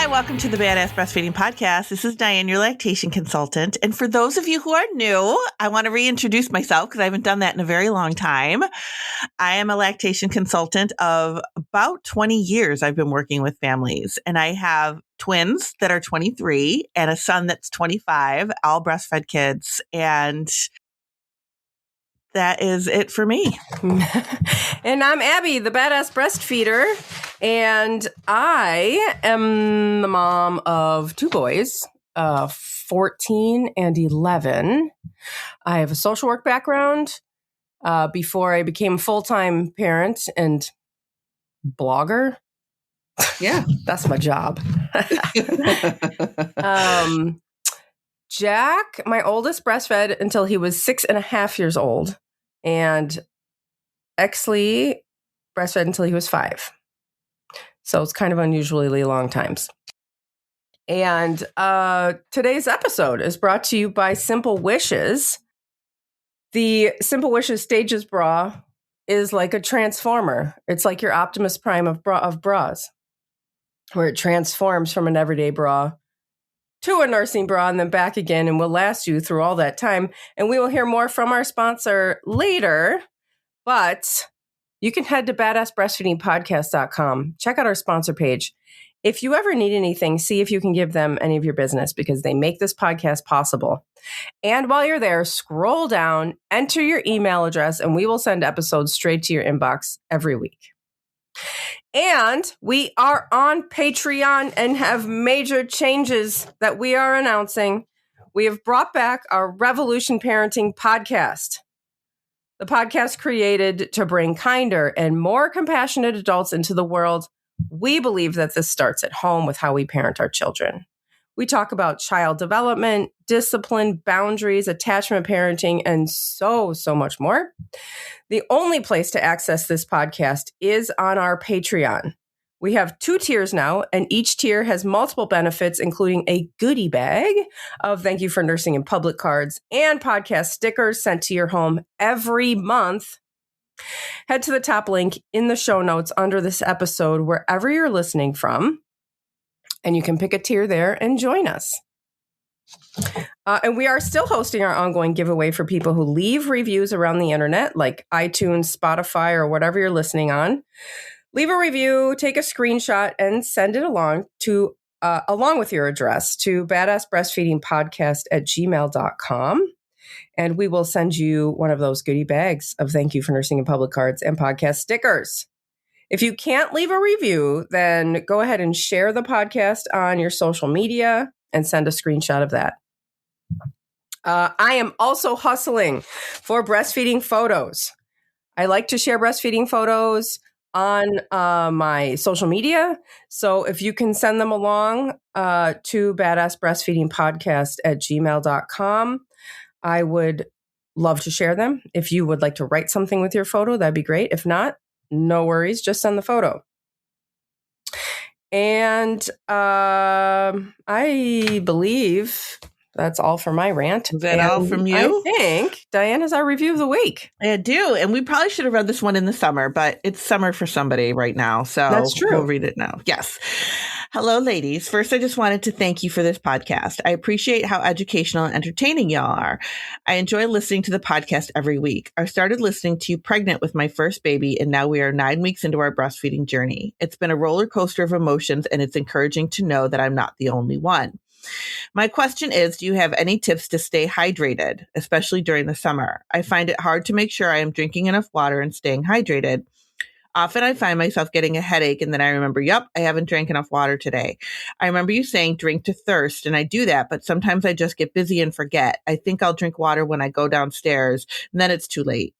Welcome to the Badass Breastfeeding Podcast. This is Dianne, your lactation consultant. And for those of you who are new, I want to reintroduce myself because I haven't done that in a very long time. I am a lactation consultant of about 20 years. I've been working with families, and I have twins that are 23 and a son that's 25, all breastfed kids. And that is it for me. And I'm Abby, the badass breastfeeder. And I am the mom of two boys, 14 and 11. I have a social work background before I became a full-time parent and blogger. Yeah. That's my job. Jack, my oldest, breastfed until he was 6.5 years old. And Exley breastfed until he was 5. So it's kind of unusually long times. And today's episode is brought to you by Simple Wishes. The Simple Wishes Stages bra is like a transformer. It's like your Optimus Prime of bras, where it transforms from an everyday bra to a nursing bra and then back again, and will last you through all that time. And we will hear more from our sponsor later, but you can head to badassbreastfeedingpodcast.com. Check out our sponsor page. If you ever need anything, see if you can give them any of your business because they make this podcast possible. And while you're there, scroll down, enter your email address, and we will send episodes straight to your inbox every week. And we are on Patreon and have major changes that we are announcing. We have brought back our Revolution Parenting podcast. The podcast created to bring kinder and more compassionate adults into the world. We believe that this starts at home with how we parent our children. We talk about child development, discipline, boundaries, attachment parenting, and so much more. The only place to access this podcast is on our Patreon. We have 2 tiers now, and each tier has multiple benefits, including a goodie bag of Thank You for Nursing in Public cards and podcast stickers sent to your home every month. Head to the top link in the show notes under this episode, wherever you're listening from, and you can pick a tier there and join us. And we are still hosting our ongoing giveaway for people who leave reviews around the internet, like iTunes, Spotify, or whatever you're listening on. Leave a review, take a screenshot, and send it along with your address to badassbreastfeedingpodcast@gmail.com. And we will send you one of those goodie bags of Thank You for Nursing in Public cards and podcast stickers. If you can't leave a review, then go ahead and share the podcast on your social media and send a screenshot of that. I am also hustling for breastfeeding photos. I like to share breastfeeding photos on my social media. So if you can send them along to badassbreastfeedingpodcast@gmail.com, I would love to share them. If you would like to write something with your photo, that'd be great. If not, no worries, just send the photo. And I believe that's all for my rant. Is that all from you? I think Dianne is our review of the week. I do. And we probably should have read this one in the summer, but it's summer for somebody right now. So that's true. We'll read it now. Yes. Hello, ladies. First, I just wanted to thank you for this podcast. I appreciate how educational and entertaining y'all are. I enjoy listening to the podcast every week. I started listening to you pregnant with my first baby, and now we are 9 weeks into our breastfeeding journey. It's been a roller coaster of emotions, and it's encouraging to know that I'm not the only one. My question is, do you have any tips to stay hydrated, especially during the summer? I find it hard to make sure I am drinking enough water and staying hydrated. Often I find myself getting a headache and then I remember, I haven't drank enough water today. I remember you saying drink to thirst, and I do that, but sometimes I just get busy and forget. I think I'll drink water when I go downstairs, and then it's too late.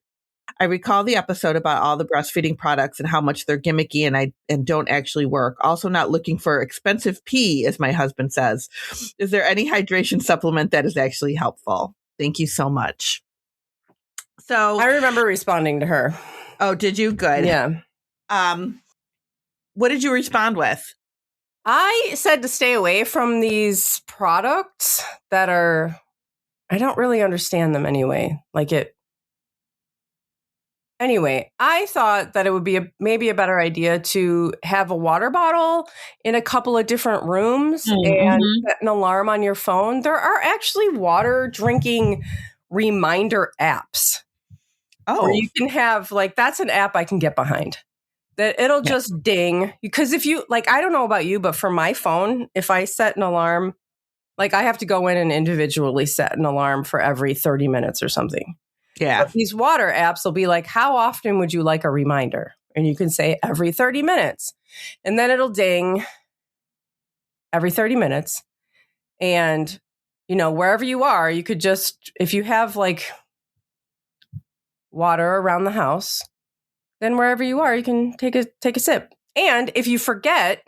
I recall the episode about all the breastfeeding products and how much they're gimmicky and don't actually work. Also not looking for expensive pee, as my husband says. Is there any hydration supplement that is actually helpful? Thank you so much. So I remember responding to her. Oh, did you? Good. Yeah. What did you respond with? I said to stay away from these products that I don't really understand them anyway. Like Anyway, I thought that it would be maybe a better idea to have a water bottle in a couple of different rooms and set an alarm on your phone. There are actually water drinking reminder apps. Oh, where you can have that's an app I can get behind. That it'll just ding. Because if you I don't know about you, but for my phone, if I set an alarm, I have to go in and individually set an alarm for every 30 minutes or something. Yeah. But these water apps will be how often would you like a reminder? And you can say every 30 minutes. And then it'll ding every 30 minutes. And, wherever you are, you could just, if you have water around the house, then wherever you are, you can take a sip. And if you forget,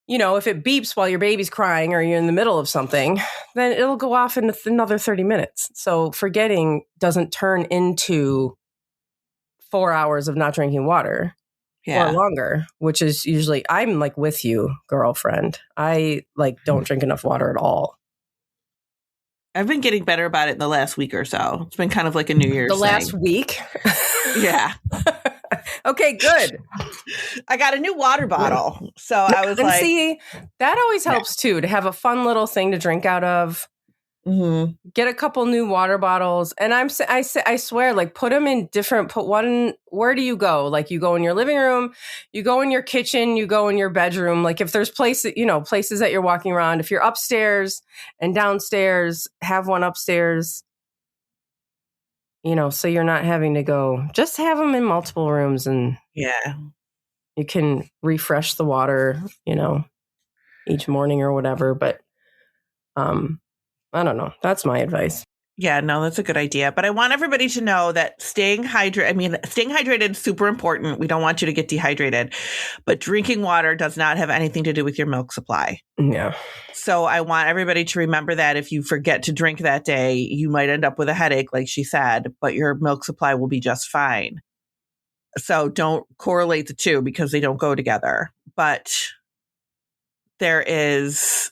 if it beeps while your baby's crying or you're in the middle of something, then it'll go off in another 30 minutes. So forgetting doesn't turn into 4 hours of not drinking water or longer, which is usually, I'm with you, girlfriend. I don't drink enough water at all. I've been getting better about it in the last week or so. It's been kind of like a New Year's thing. Last week? Yeah. Okay, good. I got a new water bottle. So I was see, that always helps too, to have a fun little thing to drink out of. Get a couple new water bottles. And I swear, put them in put one, where do you go? You go in your living room, you go in your kitchen, you go in your bedroom. If there's places that you're walking around, if you're upstairs and downstairs, have one upstairs. So you're not having to go, just have them in multiple rooms and you can refresh the water, each morning or whatever. But I don't know. That's my advice. Yeah, no, that's a good idea. But I want everybody to know that staying hydrated is super important. We don't want you to get dehydrated. But drinking water does not have anything to do with your milk supply. Yeah. So I want everybody to remember that if you forget to drink that day, you might end up with a headache, like she said, but your milk supply will be just fine. So don't correlate the two because they don't go together. But there is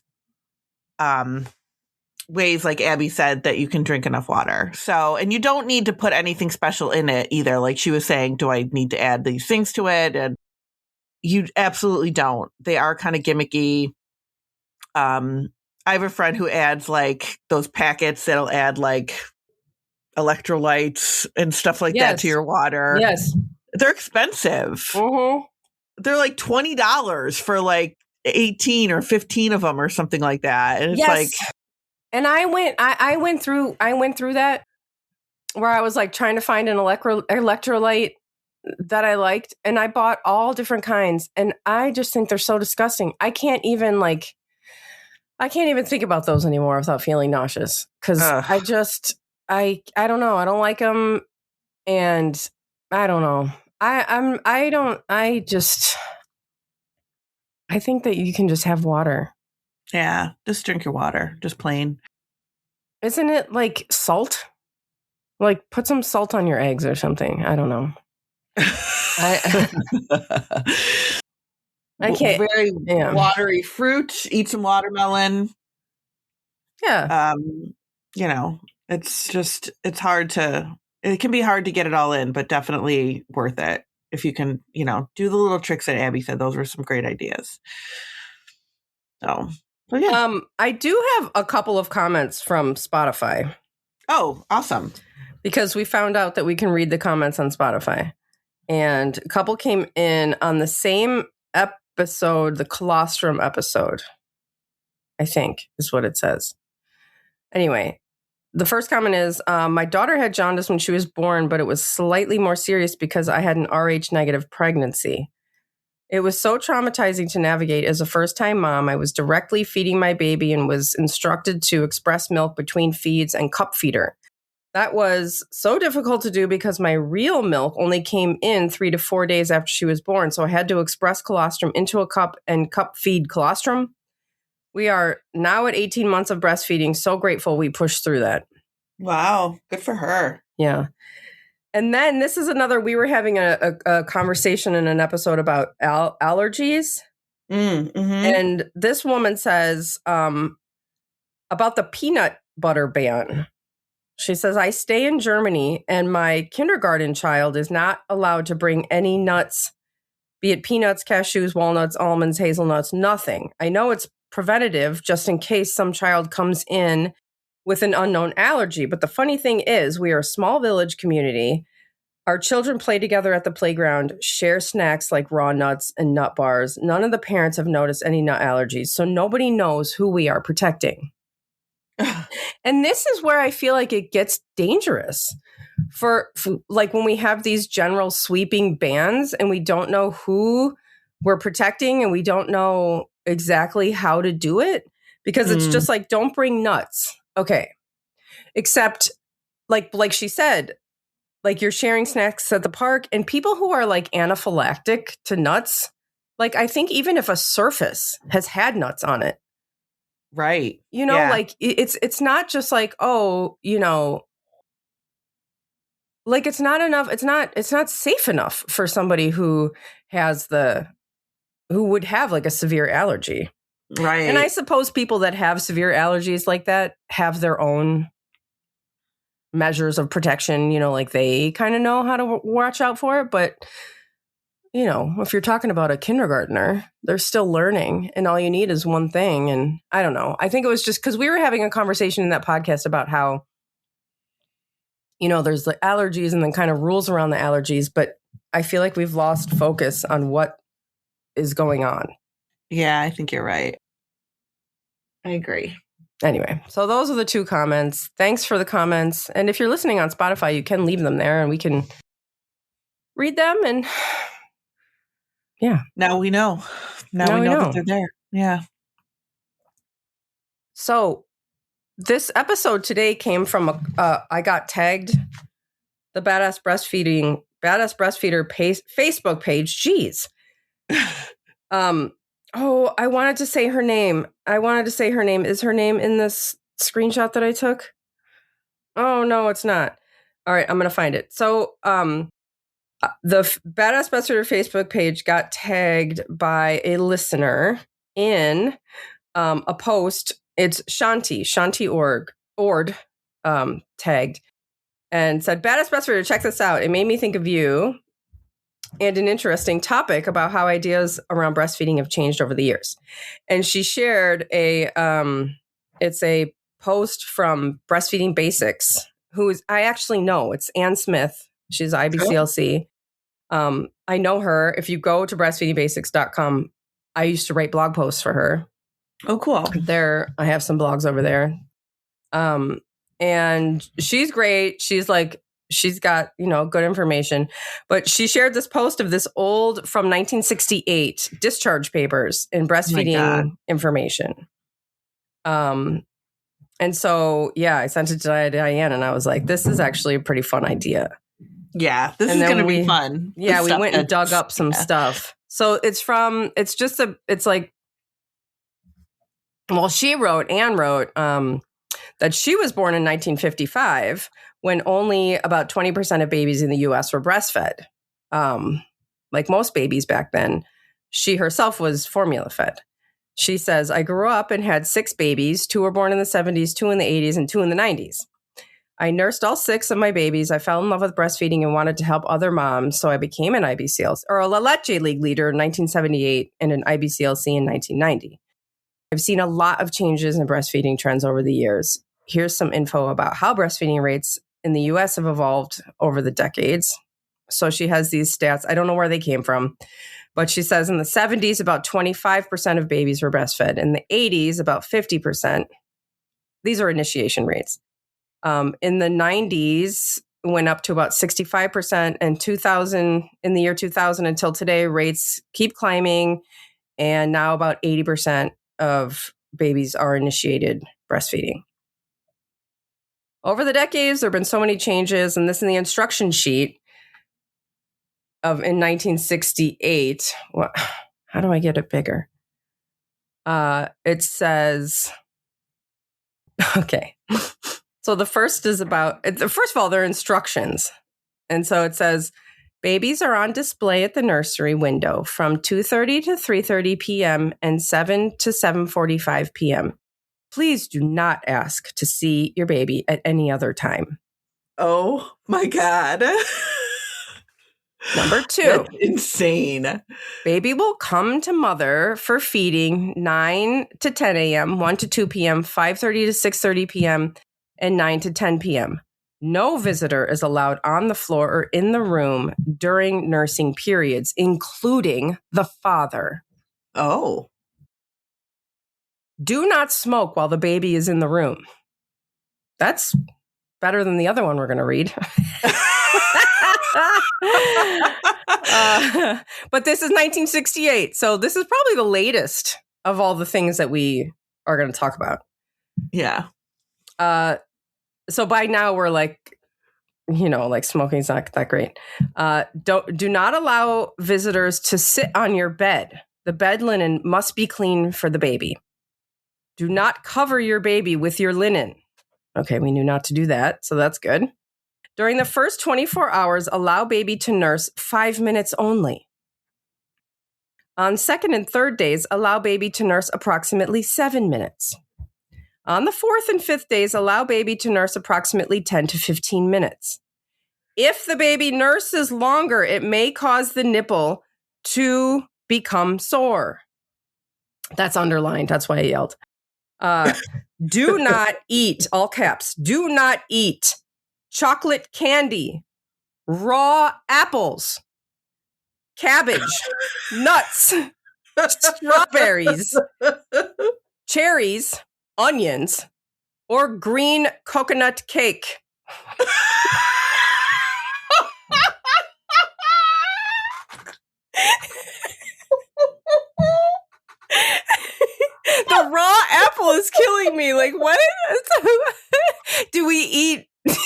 ways, like Abby said, that you can drink enough water. So, and you don't need to put anything special in it either. Like she was saying, do I need to add these things to it? And you absolutely don't. They are kind of gimmicky. I have a friend who adds those packets that'll add electrolytes and stuff like that to your water. Yes. They're expensive. They're $20 for 18 or 15 of them or something like that. And it's and I went through that where I was trying to find an electrolyte that I liked, and I bought all different kinds, and I just think they're so disgusting. I can't even think about those anymore without feeling nauseous because I don't know. I don't like them, and I don't know. I think that you can just have water. Yeah, just drink your water, just plain. Isn't it salt? Put some salt on your eggs or something. I don't know. I can't. Very watery fruit. Eat some watermelon. Yeah. It's hard to. It can be hard to get it all in, but definitely worth it if you can. Do the little tricks that Abby said. Those were some great ideas. So. Oh, yeah. I do have a couple of comments from Spotify. Oh, awesome. Because we found out that we can read the comments on Spotify. And a couple came in on the same episode, the colostrum episode, I think is what it says. Anyway, the first comment is, my daughter had jaundice when she was born, but it was slightly more serious because I had an Rh negative pregnancy. It was so traumatizing to navigate as a first-time mom. I was directly feeding my baby and was instructed to express milk between feeds and cup feeder. That was so difficult to do because my real milk only came in 3 to 4 days after she was born. So I had to express colostrum into a cup and cup feed colostrum. We are now at 18 months of breastfeeding. So grateful we pushed through that. Wow. Good for her. Yeah. And then this is another, we were having a conversation in an episode about allergies. And this woman says about the peanut butter ban. She says, I stay in Germany and my kindergarten child is not allowed to bring any nuts, be it peanuts, cashews, walnuts, almonds, hazelnuts, nothing. I know it's preventative just in case some child comes in with an unknown allergy. But the funny thing is, we are a small village community. Our children play together at the playground, share snacks like raw nuts and nut bars. None of the parents have noticed any nut allergies, so nobody knows who we are protecting. And this is where I feel like it gets dangerous for like when we have these general sweeping bans and we don't know who we're protecting and we don't know exactly how to do it, because it's just like, don't bring nuts. Okay. Except like she said, like you're sharing snacks at the park and people who are like anaphylactic to nuts, like I think even if a surface has had nuts on it, right. You know, like it's not just like, oh, you know, like it's not enough. It's not safe enough for somebody who would have like a severe allergy. Right. And I suppose people that have severe allergies like that have their own measures of protection, you know, like they kind of know how to watch out for it. But, you know, if you're talking about a kindergartner, they're still learning and all you need is one thing. And I don't know. I think it was just because we were having a conversation in that podcast about how, you know, there's the allergies and then kind of rules around the allergies. But I feel like we've lost focus on what is going on. Yeah, I think you're right. I agree. Anyway, so those are the two comments. Thanks for the comments. And if you're listening on Spotify, you can leave them there and we can read them. And yeah. Now we know. Now we know that they're there. Yeah. So this episode today came from I got tagged the Badass Breastfeeder Facebook page. Jeez. Oh, I wanted to say her name. Is her name in this screenshot that I took? Oh, no, it's not. All right, I'm going to find it. So the Badass Breastfeeder Facebook page got tagged by a listener in a post. It's Shanti Ord tagged and said, Badass Breastfeeder, check this out. It made me think of you and an interesting topic about how ideas around breastfeeding have changed over the years. And she shared it's a post from Breastfeeding Basics, I actually know. It's Ann Smith. She's IBCLC. I know her. If you go to breastfeedingbasics.com, I used to write blog posts for her. Oh, cool. I have some blogs over there. And she's great. She's got, you know, good information, but she shared this post of this old from 1968 discharge papers in breastfeeding information. And so, yeah, I sent it to Dianne and I was like, this is actually a pretty fun idea. Yeah, this is going to be fun. Yeah, we went and dug up some stuff. So Anne wrote, that she was born in 1955 when only about 20% of babies in the U.S. were breastfed. Like most babies back then, she herself was formula fed. She says, I grew up and had 6 babies. 2 were born in the 70s, 2 in the 80s, and 2 in the 90s. I nursed all 6 of my babies. I fell in love with breastfeeding and wanted to help other moms, so I became an IBCLC or a La Leche League leader in 1978 and an IBCLC in 1990. I've seen a lot of changes in breastfeeding trends over the years. Here's some info about how breastfeeding rates in the U.S. have evolved over the decades. So she has these stats. I don't know where they came from, but she says in the 70s, about 25% of babies were breastfed. In the 80s, about 50%. These are initiation rates. In the 90s, went up to about 65%, and in the year 2000 until today, rates keep climbing, and now about 80% of babies are initiated breastfeeding. Over the decades, there have been so many changes, and this in the instruction sheet in 1968. How do I get it bigger? It says, okay. So the first is first of all, they're instructions. And so it says, babies are on display at the nursery window from 2:30 to 3:30 p.m. and 7 to 7:45 p.m. Please do not ask to see your baby at any other time. Oh my God. Number 2. That's insane. Baby will come to mother for feeding 9 to 10 a.m., 1 to 2 p.m., 5:30 to 6:30 p.m., and 9 to 10 p.m. No visitor is allowed on the floor or in the room during nursing periods, including the father. Oh. Do not smoke while the baby is in the room. That's better than the other one we're going to read. But this is 1968, so this is probably the latest of all the things that we are going to talk about. Yeah. So by now we're like, smoking's not that great. Do not allow visitors to sit on your bed. The bed linen must be clean for the baby. Do not cover your baby with your linen. Okay, we knew not to do that, so that's good. During the first 24 hours, allow baby to nurse 5 minutes only. On second and third days, allow baby to nurse approximately 7 minutes. On the fourth and fifth days, allow baby to nurse approximately 10 to 15 minutes. If the baby nurses longer, it may cause the nipple to become sore. That's underlined. That's why I yelled. Do not eat, all caps, do not eat chocolate candy, raw apples, cabbage, nuts, strawberries, cherries, onions, or green coconut cake. The raw apple is killing me. Like, what? Do we eat? Don't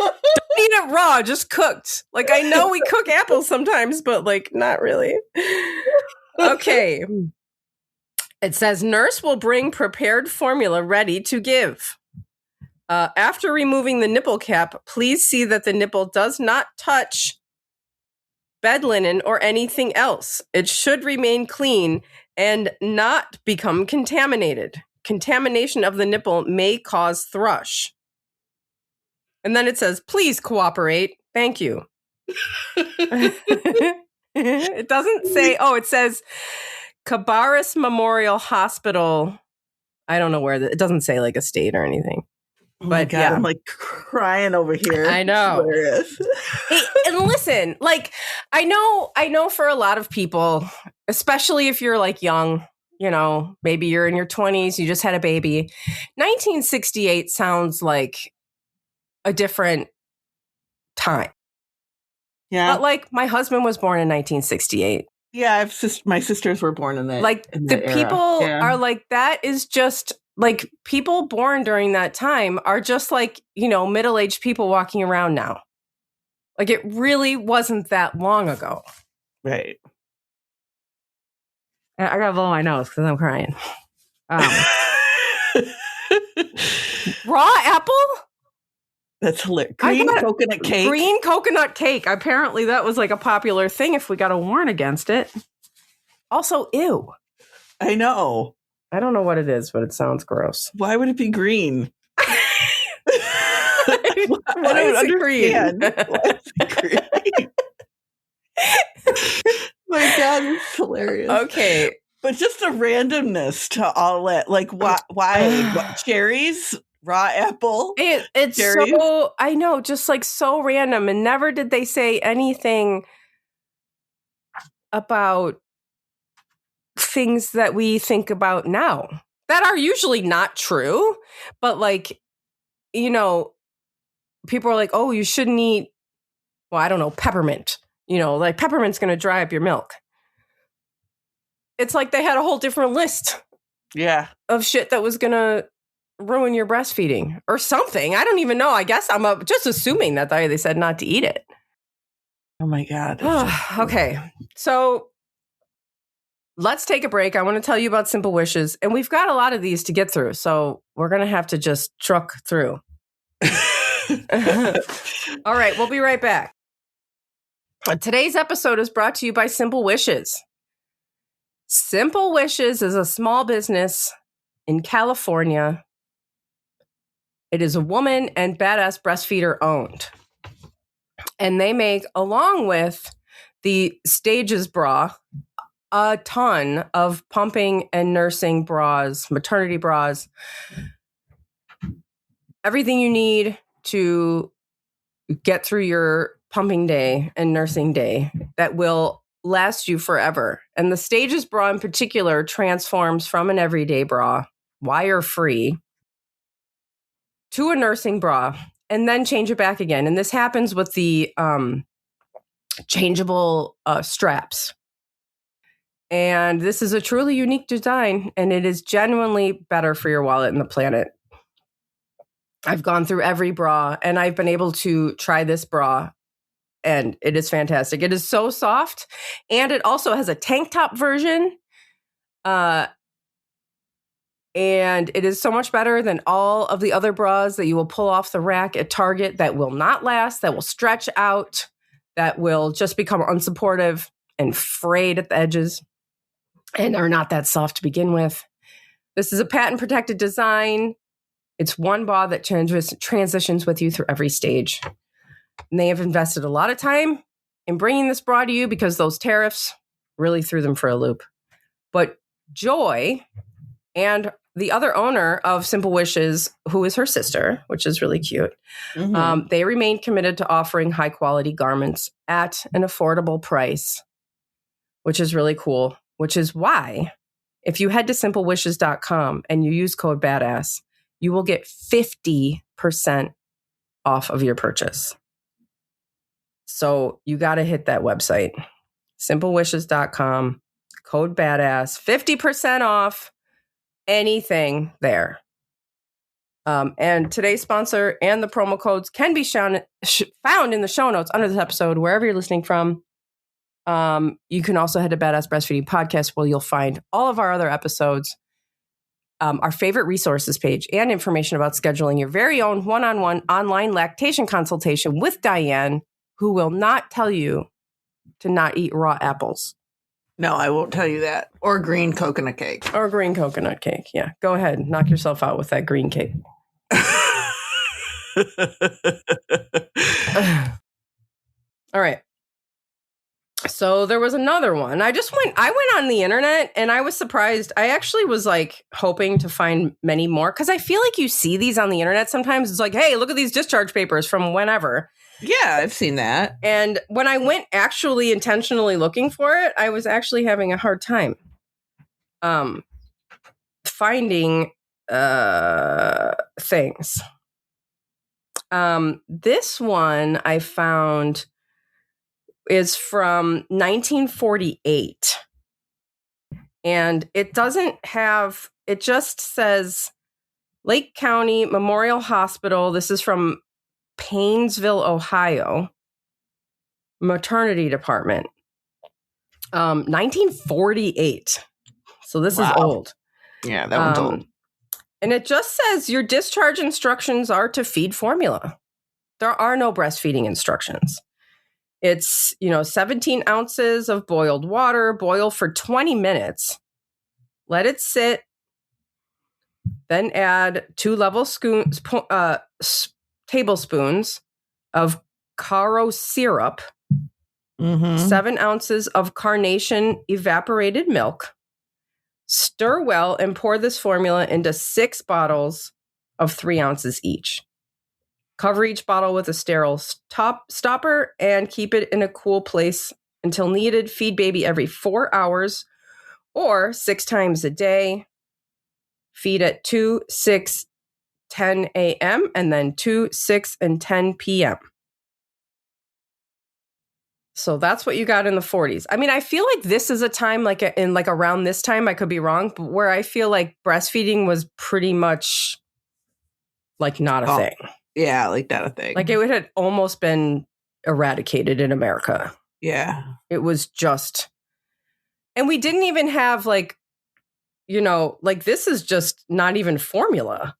eat it raw, just cooked. Like, I know we cook apples sometimes, but like, not really. Okay. It says nurse will bring prepared formula ready to give. After removing the nipple cap, please see that the nipple does not touch bed linen or anything else. It should remain clean and not become contaminated. Contamination of the nipple may cause thrush. And then it says, please cooperate. Thank you. It doesn't say, it says Cabarrus Memorial Hospital. I don't know where, it doesn't say like a state or anything. Oh my But God, yeah. I'm like crying over here. I know. Hey, and listen, like, I know for a lot of people, especially if you're like young, maybe you're in your 20s, you just had a baby. 1968 sounds like a different time. Yeah. But like, my husband was born in 1968. Yeah, my sisters were born in that. Like, the era. people are like, that is just like, people born during that time are just like, middle-aged people walking around now. Like, it really wasn't that long ago. Right. I gotta blow my nose because I'm crying. Raw apple? That's hilarious. Green coconut cake. Green coconut cake. Apparently that was like a popular thing if we got a warrant against it. Also, ew. I know. I don't know what it is, but it sounds gross. Why would it be green? Why is it green? Why is it green? My God, it's hilarious. Okay. But just the randomness to all that. Like, why? Cherries? Raw apple? It's cherries? So, I know, just like so random. And never did they say anything about things that we think about now that are usually not true. But like, people are like, oh, you shouldn't eat, well, I don't know, peppermint. Like peppermint's going to dry up your milk. It's like they had a whole different list. Yeah. Of shit that was going to ruin your breastfeeding or something. I don't even know. I guess I'm just assuming that they said not to eat it. Oh my God. Okay. So let's take a break. I want to tell you about Simple Wishes. And we've got a lot of these to get through. So we're going to have to just truck through. All right. We'll be right back. Today's episode is brought to you by Simple Wishes. Simple Wishes is a small business in California. It is a woman and badass breastfeeder owned. And they make, along with the Stages bra, a ton of pumping and nursing bras, maternity bras, everything you need to get through your pumping day and nursing day that will last you forever. And the Stages bra in particular transforms from an everyday bra, wire-free, to a nursing bra, and then change it back again. And this happens with the changeable straps. And this is a truly unique design, and it is genuinely better for your wallet and the planet. I've gone through every bra, and I've been able to try this bra, and it is fantastic. It is so soft, and it also has a tank top version. And it is so much better than all of the other bras that you will pull off the rack at Target that will not last, that will stretch out, that will just become unsupportive and frayed at the edges and are not that soft to begin with. This is a patent-protected design. It's one bra that transitions with you through every stage. And they have invested a lot of time in bringing this bra to you because those tariffs really threw them for a loop. But Joy and the other owner of Simple Wishes, who is her sister, which is really cute, they remain committed to offering high-quality garments at an affordable price, which is really cool, which is why if you head to simplewishes.com and you use code BADASS, you will get 50% off of your purchase. So you got to hit that website, simplewishes.com, code BADASS, 50% off anything there. And today's sponsor and the promo codes can be found in the show notes under this episode, wherever you're listening from. You can also head to Badass Breastfeeding Podcast, where you'll find all of our other episodes, our favorite resources page, and information about scheduling your very own one-on-one online lactation consultation with Dianne, who will not tell you to not eat raw apples. No, I won't tell you that. Or green coconut cake. Or green coconut cake. Yeah. Go ahead. Knock yourself out with that green cake. All right. So there was another one. I went on the internet and I was surprised. I actually was like hoping to find many more because I feel like you see these on the internet sometimes. It's like, hey, look at these discharge papers from whenever. Yeah, I've seen that. And when I went actually intentionally looking for it, I was actually having a hard time finding things. This one I found is from 1948. And it just says Lake County Memorial Hospital. This is from Painesville, Ohio, maternity department, 1948. So this is old. Yeah, that one's old. And it just says your discharge instructions are to feed formula. There are no breastfeeding instructions. It's, 17 ounces of boiled water, boil for 20 minutes, let it sit, then add 2 level tablespoons of Caro syrup, 7 ounces of carnation evaporated milk. Stir well and pour this formula into 6 bottles of 3 ounces each. Cover each bottle with a sterile stopper and keep it in a cool place until needed. Feed baby every 4 hours or 6 times a day. Feed at 2, 6, 10 a.m. and then 2, 6, and 10 p.m. So that's what you got in the 40s. I mean, I feel like this is a time around this time, I could be wrong, but where I feel like breastfeeding was pretty much like not a thing. Yeah, like not a thing. Like it had almost been eradicated in America. Yeah. It was just, and we didn't even have this is just not even formula.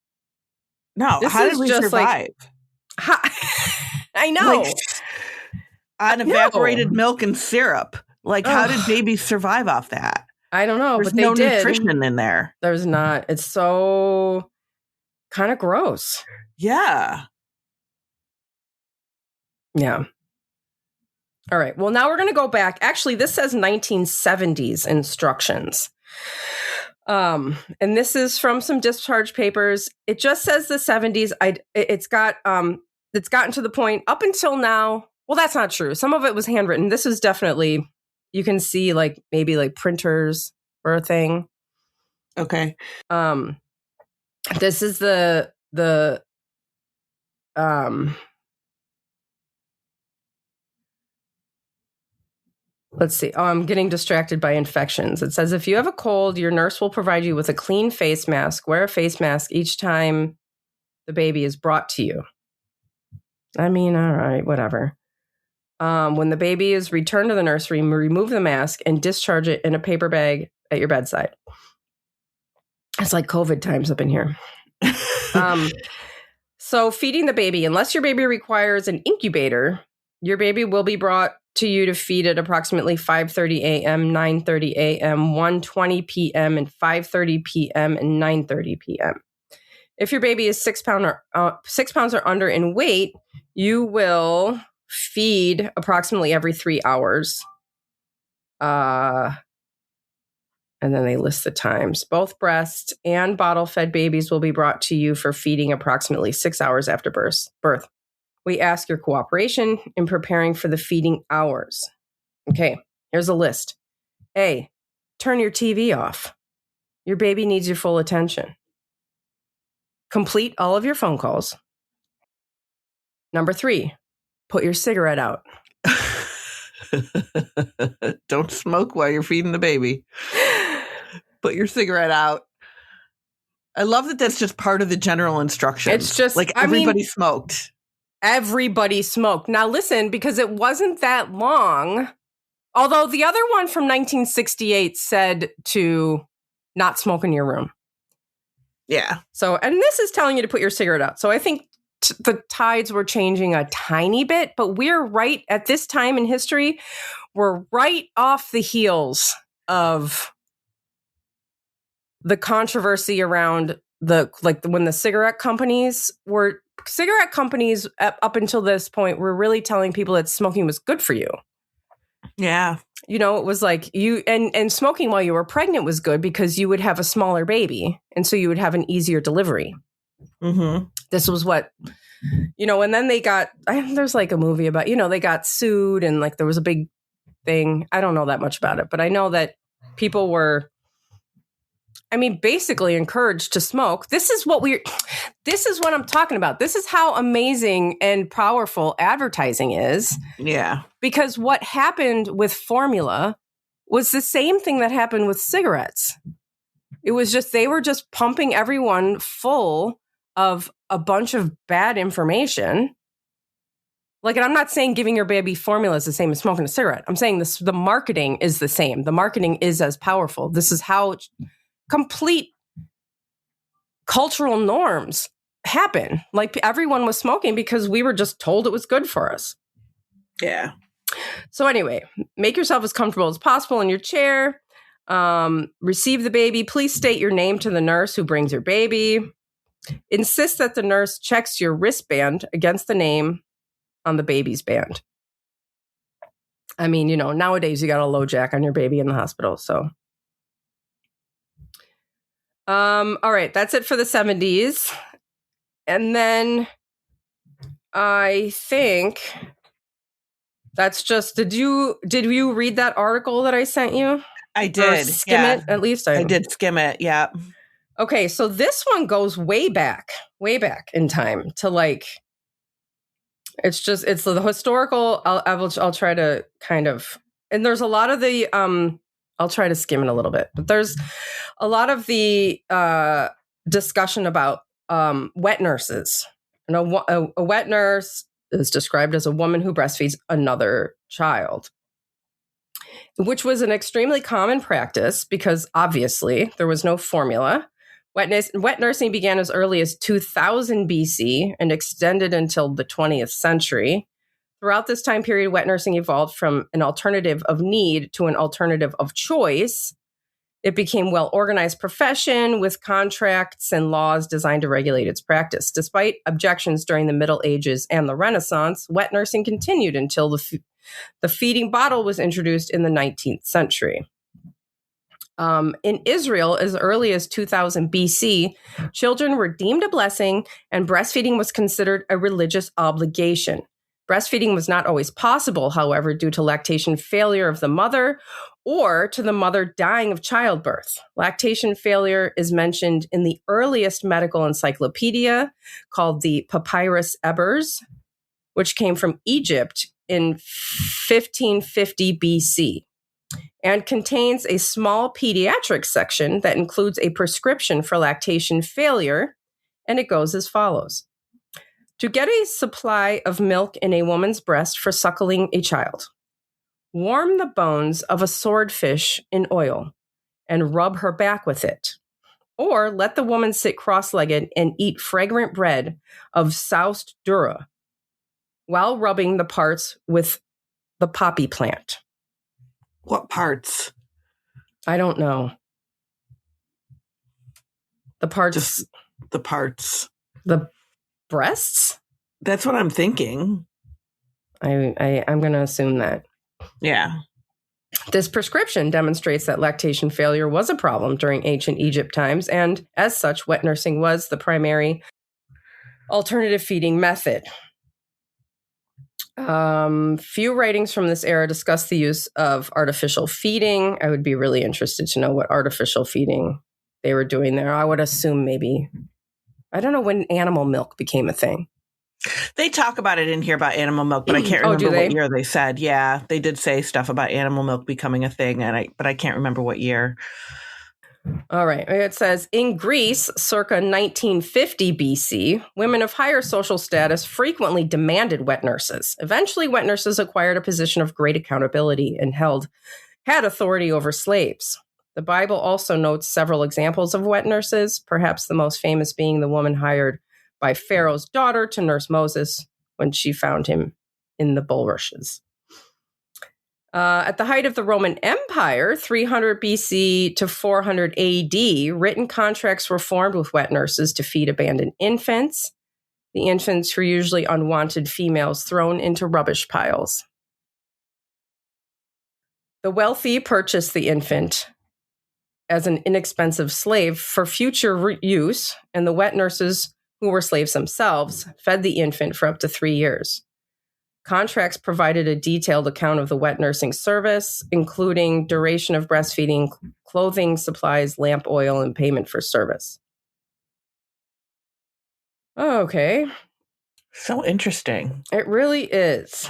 No, this how did we survive? I know. On evaporated milk and syrup. How did babies survive off that? I don't know, There's but they no did. nutrition in there. There's not. It's so kind of gross. Yeah. Yeah. All right. Well, now we're going to go back. Actually, this says 1970s instructions. And this is from some discharge papers. It just says the 70s. It's gotten to the point up until now. Well, that's not true. Some of it was handwritten. This is definitely, you can see like maybe like printers or a thing. Okay. This is the let's see. Oh, I'm getting distracted by infections. It says if you have a cold, your nurse will provide you with a clean face mask. Wear a face mask each time the baby is brought to you. I mean, all right, whatever. When the baby is returned to the nursery, remove the mask and discharge it in a paper bag at your bedside. It's like COVID times up in here. So feeding the baby, unless your baby requires an incubator, your baby will be brought to you to feed at approximately 5:30 a.m., 9:30 a.m., 1:20 p.m., and 5:30 p.m. and 9:30 p.m. If your baby is 6 pounds or under in weight, you will feed approximately every 3 hours. And then they list the times. Both breast and bottle-fed babies will be brought to you for feeding approximately 6 hours after birth. We ask your cooperation in preparing for the feeding hours. Okay, here's a list. A, turn your TV off. Your baby needs your full attention. Complete all of your phone calls. Number 3, put your cigarette out. Don't smoke while you're feeding the baby. Put your cigarette out. I love that that's just part of the general instructions. It's just like everybody smoked. Everybody smoked. Now listen, because it wasn't that long, although the other one from 1968 said to not smoke in your room. Yeah. So, and this is telling you to put your cigarette out. So I think the tides were changing a tiny bit, but we're right at this time in history. We're right off the heels of the controversy around when the cigarette companies up until this point were really telling people that smoking was good for you. Yeah. You know, it was like you and smoking while you were pregnant was good because you would have a smaller baby. And so you would have an easier delivery. Mm-hmm. This was what, and then there's like a movie about, they got sued and like there was a big thing. I don't know that much about it, but I know that people were, basically encouraged to smoke. This is what I'm talking about. This is how amazing and powerful advertising is. Yeah. Because what happened with formula was the same thing that happened with cigarettes. It was just, they were just pumping everyone full of a bunch of bad information. Like, and I'm not saying giving your baby formula is the same as smoking a cigarette. I'm saying the marketing is the same. The marketing is as powerful. This is how complete cultural norms happen. Like, everyone was smoking because we were just told it was good for us. Yeah. So anyway, make yourself as comfortable as possible in your chair. Receive the baby. Please state your name to the nurse who brings your baby. Insist that the nurse checks your wristband against the name on the baby's band. Nowadays you got a low jack on your baby in the hospital. So, all right, that's it for the 70s. And then I think that's just, did you read that article that I sent you? I did. Skim it, at least. I did skim it. Yeah. Okay, so this one goes way back in time to like, it's the historical. I'll try to kind of, and there's a lot of the, I'll try to skim it a little bit, but there's a lot of the discussion about wet nurses. A wet nurse is described as a woman who breastfeeds another child, which was an extremely common practice because obviously there was no formula. Wet nursing began as early as 2000 BC and extended until the 20th century. Throughout this time period, wet nursing evolved from an alternative of need to an alternative of choice. It became well-organized profession with contracts and laws designed to regulate its practice. Despite objections during the Middle Ages and the Renaissance, wet nursing continued until the feeding bottle was introduced in the 19th century. In Israel, as early as 2000 BC, children were deemed a blessing and breastfeeding was considered a religious obligation. Breastfeeding was not always possible, however, due to lactation failure of the mother or to the mother dying of childbirth. Lactation failure is mentioned in the earliest medical encyclopedia called the Papyrus Ebers, which came from Egypt in 1550 BC. And contains a small pediatric section that includes a prescription for lactation failure, and it goes as follows. To get a supply of milk in a woman's breast for suckling a child, warm the bones of a swordfish in oil and rub her back with it. Or let the woman sit cross-legged and eat fragrant bread of soused dura while rubbing the parts with the poppy plant. What parts? I don't know. The parts. Just the parts. The breasts? That's what I'm thinking. I'm going to assume that. Yeah. This prescription demonstrates that lactation failure was a problem during ancient Egypt times, and as such, wet nursing was the primary alternative feeding method. Few writings from this era discuss the use of artificial feeding. I would be really interested to know what artificial feeding they were doing there. I would assume maybe, I don't know when animal milk became a thing. They talk about it in here about animal milk, but I can't remember what year they said. Yeah, they did say stuff about animal milk becoming a thing, but I can't remember what year. All right. It says, in Greece, circa 1950 BC, women of higher social status frequently demanded wet nurses. Eventually, wet nurses acquired a position of great accountability and had authority over slaves. The Bible also notes several examples of wet nurses, perhaps the most famous being the woman hired by Pharaoh's daughter to nurse Moses when she found him in the bulrushes. At the height of the Roman Empire, 300 BC to 400 AD, written contracts were formed with wet nurses to feed abandoned infants. The infants were usually unwanted females thrown into rubbish piles. The wealthy purchased the infant as an inexpensive slave for future use, and the wet nurses, who were slaves themselves, fed the infant for up to 3 years. Contracts provided a detailed account of the wet nursing service, including duration of breastfeeding, clothing, supplies, lamp oil, and payment for service. Okay. So interesting. It really is.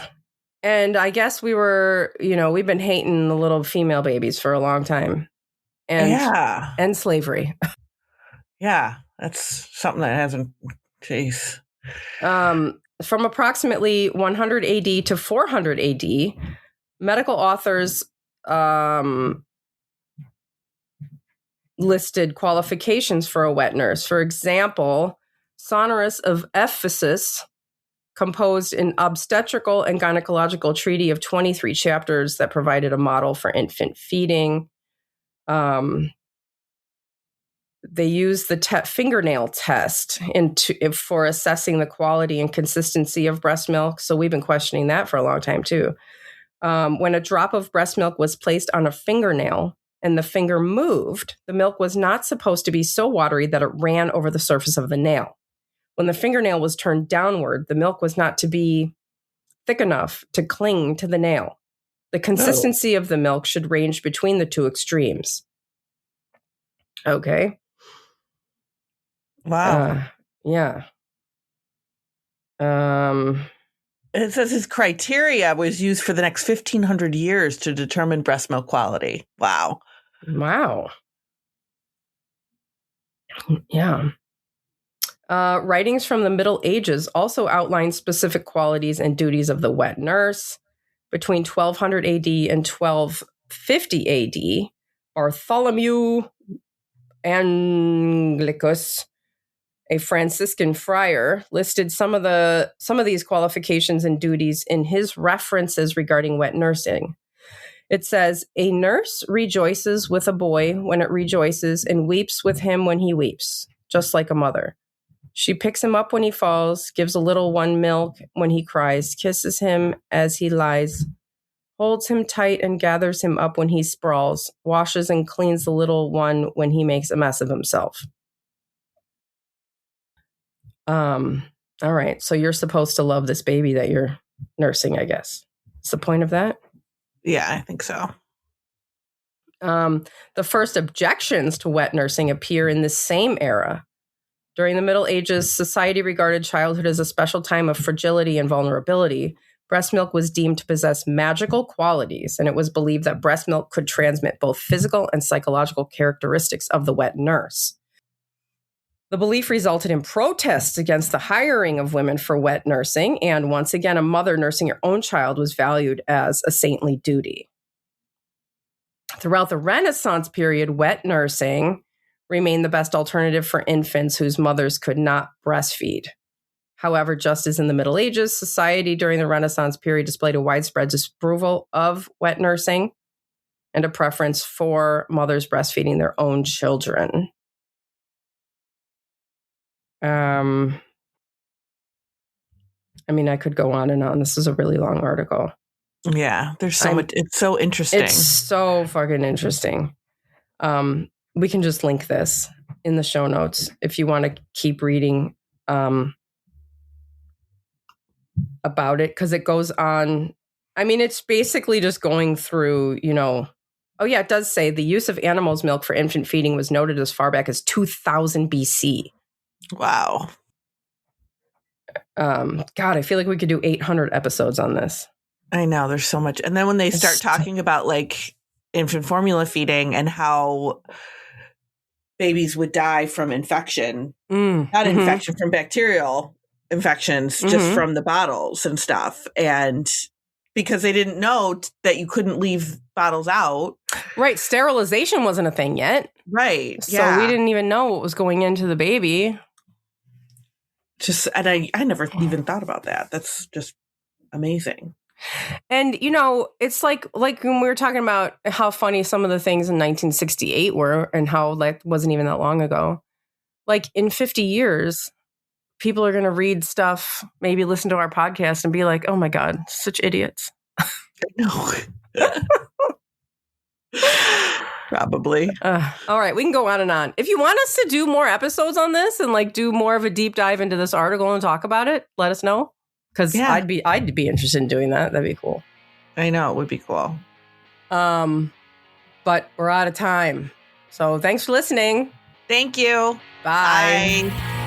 And I guess we've been hating the little female babies for a long time. And slavery. Yeah, that's something that hasn't, geez. From approximately 100 AD to 400 AD, medical authors listed qualifications for a wet nurse. For example, Sonorus of Ephesus composed an obstetrical and gynecological treatise of 23 chapters that provided a model for infant feeding. They use the fingernail test for assessing the quality and consistency of breast milk. So we've been questioning that for a long time, too. When a drop of breast milk was placed on a fingernail and the finger moved, the milk was not supposed to be so watery that it ran over the surface of the nail. When the fingernail was turned downward, the milk was not to be thick enough to cling to the nail. The consistency of the milk should range between the two extremes. Okay. Wow. Yeah. It says his criteria was used for the next 1,500 years to determine breast milk quality. Wow. Yeah. Writings from the Middle Ages also outline specific qualities and duties of the wet nurse. Between 1200 AD and 1250 AD, Bartholomew Anglicus, a Franciscan friar, listed some of these qualifications and duties in his references regarding wet nursing. It says, a nurse rejoices with a boy when it rejoices and weeps with him when he weeps, just like a mother. She picks him up when he falls, gives a little one milk when he cries, kisses him as he lies, holds him tight and gathers him up when he sprawls, washes and cleans the little one when he makes a mess of himself. All right. So you're supposed to love this baby that you're nursing, I guess. What's the point of that? Yeah, I think so. The first objections to wet nursing appear in this same era. During the Middle Ages, society regarded childhood as a special time of fragility and vulnerability. Breast milk was deemed to possess magical qualities, and it was believed that breast milk could transmit both physical and psychological characteristics of the wet nurse. The belief resulted in protests against the hiring of women for wet nursing, and once again, a mother nursing her own child was valued as a saintly duty. Throughout the Renaissance period, wet nursing remained the best alternative for infants whose mothers could not breastfeed. However, just as in the Middle Ages, society during the Renaissance period displayed a widespread disapproval of wet nursing and a preference for mothers breastfeeding their own children. I mean, I could go on and on. This is a really long article. Yeah, there's so much. It's so interesting. It's so fucking interesting. We can just link this in the show notes if you want to keep reading about it, because it goes on. I mean, it's basically just going through, oh yeah, it does say the use of animals' milk for infant feeding was noted as far back as 2000 BC. Wow. God, I feel like we could do 800 episodes on this. I know, there's so much. And then when they start talking about like infant formula feeding and how babies would die from infection, infection, from bacterial infections, just from the bottles and stuff. And because they didn't know that you couldn't leave bottles out. Right. Sterilization wasn't a thing yet. Right. So we didn't even know what was going into the baby. And I never even thought about that. That's just amazing. And, it's like when we were talking about how funny some of the things in 1968 were and how that wasn't even that long ago. Like in 50 years, people are going to read stuff, maybe listen to our podcast and be like, oh my God, such idiots. No. Probably. All right, we can go on and on. If you want us to do more episodes on this and like do more of a deep dive into this article and talk about it, let us know. Because I'd be interested in doing that. That'd be cool. I know, it would be cool. But we're out of time. So thanks for listening. Thank you. Bye. Bye.